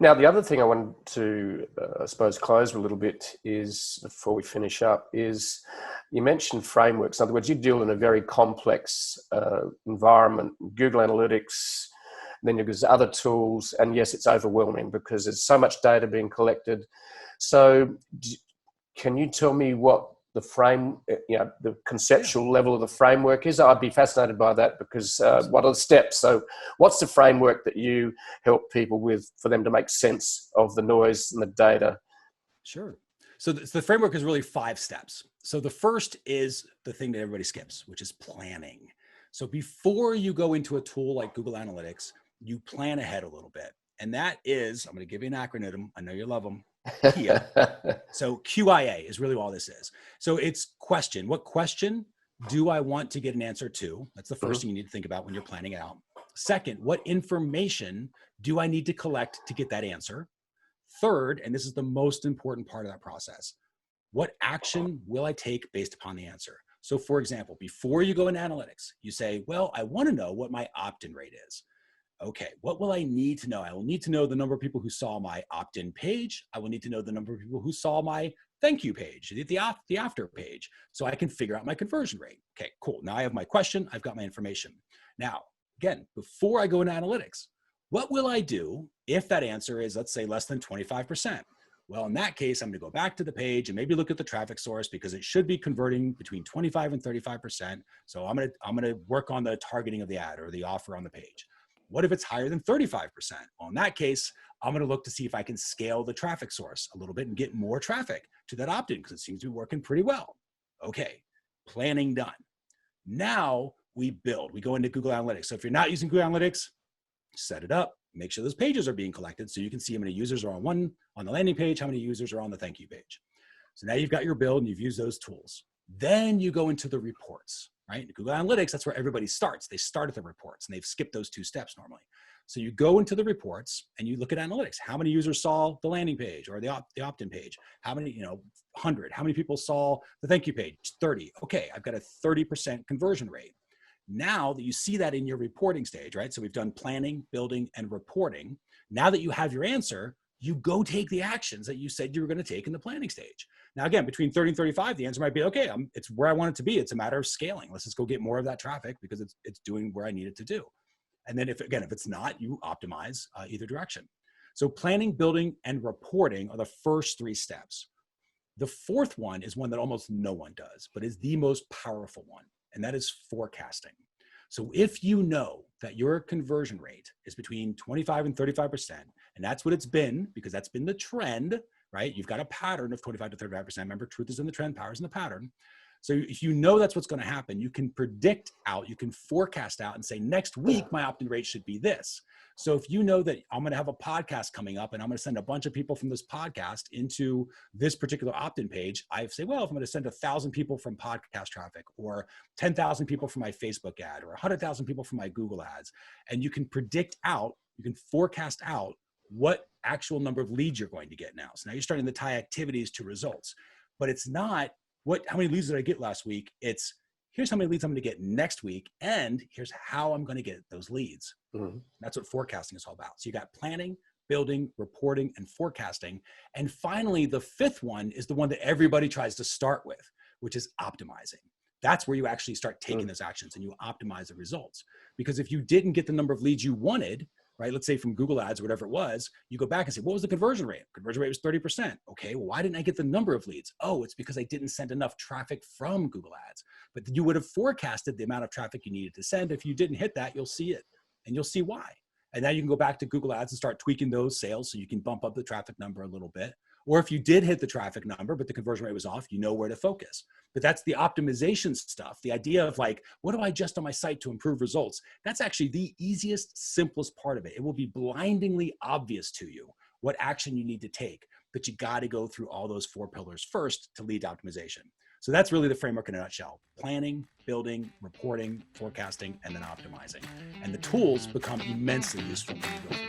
Now, the other thing I wanted to, I suppose, close with a little bit is, before we finish up, is you mentioned frameworks. In other words, you deal in a very complex environment, Google Analytics, then there's other tools, and yes, it's overwhelming because there's so much data being collected. So can you tell me what the conceptual level of the framework is? I'd be fascinated by that, because what are the steps? So what's the framework that you help people with for them to make sense of the noise and the data? Sure. So the framework is really 5 steps. So the first is the thing that everybody skips, which is planning. So before you go into a tool like Google Analytics, you plan ahead a little bit. And that is, I'm going to give you an acronym. I know you love them. KIA. So QIA is really all this is. So it's question. What question do I want to get an answer to? That's the first thing you need to think about when you're planning it out. Second, what information do I need to collect to get that answer? Third, and this is the most important part of that process, what action will I take based upon the answer? So for example, before you go into analytics, you say, well, I want to know what my opt-in rate is. Okay, what will I need to know? I will need to know the number of people who saw my opt-in page. I will need to know the number of people who saw my thank you page, the after page, so I can figure out my conversion rate. Okay, cool. Now I have my question. I've got my information. Now, again, before I go into analytics, what will I do if that answer is, let's say, less than 25%? Well, in that case, I'm going to go back to the page and maybe look at the traffic source, because it should be converting between 25 and 35%. So I'm going to work on the targeting of the ad or the offer on the page. What if it's higher than 35%? Well, in that case, I'm going to look to see if I can scale the traffic source a little bit and get more traffic to that opt-in, because it seems to be working pretty well. Okay, planning done. Now we build. We go into Google Analytics. So if you're not using Google Analytics, set it up. Make sure those pages are being collected so you can see how many users are on the landing page, how many users are on the thank you page. So now you've got your build and you've used those tools. Then you go into the reports, right? In Google Analytics, that's where everybody starts. They start at the reports and they've skipped those 2 steps normally. So you go into the reports and you look at analytics. How many users saw the landing page or the opt-in page? How many, 100. How many people saw the thank you page? 30. Okay, I've got a 30% conversion rate. Now that you see that in your reporting stage, right? So we've done planning, building, and reporting. Now that you have your answer, you go take the actions that you said you were going to take in the planning stage. Now, again, between 30 and 35, the answer might be, okay, it's where I want it to be. It's a matter of scaling. Let's just go get more of that traffic because it's doing where I need it to do. And then if it's not, you optimize either direction. So planning, building, and reporting are the first 3 steps. The fourth one is one that almost no one does, but is the most powerful one. And that is forecasting. So if you know that your conversion rate is between 25 and 35%, and that's what it's been, because that's been the trend, right? You've got a pattern of 25 to 35%. Remember, truth is in the trend, power is in the pattern. So if you know that's what's going to happen, you can predict out, you can forecast out and say, next week, my opt-in rate should be this. So if you know that I'm going to have a podcast coming up and I'm going to send a bunch of people from this podcast into this particular opt-in page, I say, well, if I'm going to send 1,000 people from podcast traffic or 10,000 people from my Facebook ad or 100,000 people from my Google ads, and you can predict out, you can forecast out what actual number of leads you're going to get now. So now you're starting to tie activities to results, but it's not how many leads did I get last week? It's here's how many leads I'm going to get next week, and here's how I'm going to get those leads. Mm-hmm. That's what forecasting is all about. So you got planning, building, reporting, and forecasting. And finally, the 5th one is the one that everybody tries to start with, which is optimizing. That's where you actually start taking those actions and you optimize the results. Because if you didn't get the number of leads you wanted, right? Let's say from Google ads or whatever it was, you go back and say, what was the conversion rate? Conversion rate was 30%. Okay, well, why didn't I get the number of leads? Oh, it's because I didn't send enough traffic from Google ads. But you would have forecasted the amount of traffic you needed to send. If you didn't hit that, you'll see it and you'll see why. And now you can go back to Google ads and start tweaking those sales so you can bump up the traffic number a little bit. Or if you did hit the traffic number, but the conversion rate was off, you know where to focus. But that's the optimization stuff. The idea of like, what do I adjust on my site to improve results? That's actually the easiest, simplest part of it. It will be blindingly obvious to you what action you need to take, but you got to go through all those 4 pillars first to lead to optimization. So that's really the framework in a nutshell: planning, building, reporting, forecasting, and then optimizing. And the tools become immensely useful when you go through